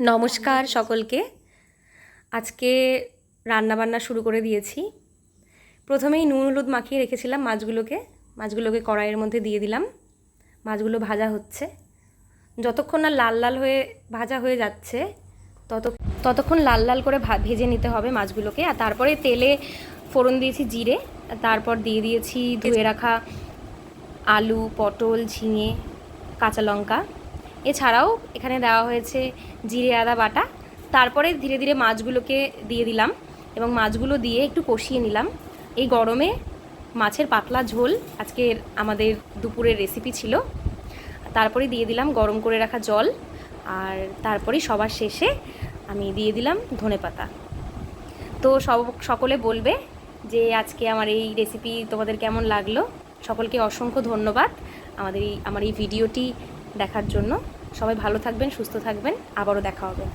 নমস্কার সকলকে। আজকে রান্নাবান্না শুরু করে দিয়েছি। প্রথমেই নুন হলুদ মাখিয়ে রেখেছিলাম মাছগুলোকে কড়াইয়ের মধ্যে দিয়ে দিলাম। মাছগুলো ভাজা হচ্ছে। যতক্ষণ না লাল লাল হয়ে ভাজা হয়ে যাচ্ছে ততক্ষণ লাল লাল করে ভেজে নিতে হবে মাছগুলোকে। আর তারপরে তেলে ফোড়ন দিয়েছি জিরে, তারপর দিয়ে দিয়েছি ধুয়ে রাখা আলু, পটল, ঝিঙে, কাঁচা লঙ্কা। এছাড়াও এখানে দেওয়া হয়েছে জিরে আদা বাটা। তারপরে ধীরে ধীরে মাছগুলোকে দিয়ে দিলাম এবং মাছগুলো দিয়ে একটু কষিয়ে নিলাম। এই গরমে মাছের পাতলা ঝোল আজকের আমাদের দুপুরের রেসিপি ছিল। তারপরে দিয়ে দিলাম গরম করে রাখা জল, আর তারপরে সবার শেষে আমি দিয়ে দিলাম ধনেপাতা। তো সকলে বলবে যে আজকে আমার এই রেসিপি তোমাদের কেমন লাগলো। সকলকে অসংখ্য ধন্যবাদ আমার এই ভিডিওটি দেখার জন্য। সবাই ভালো থাকবেন, সুস্থ থাকবেন। আবারও দেখা হবে।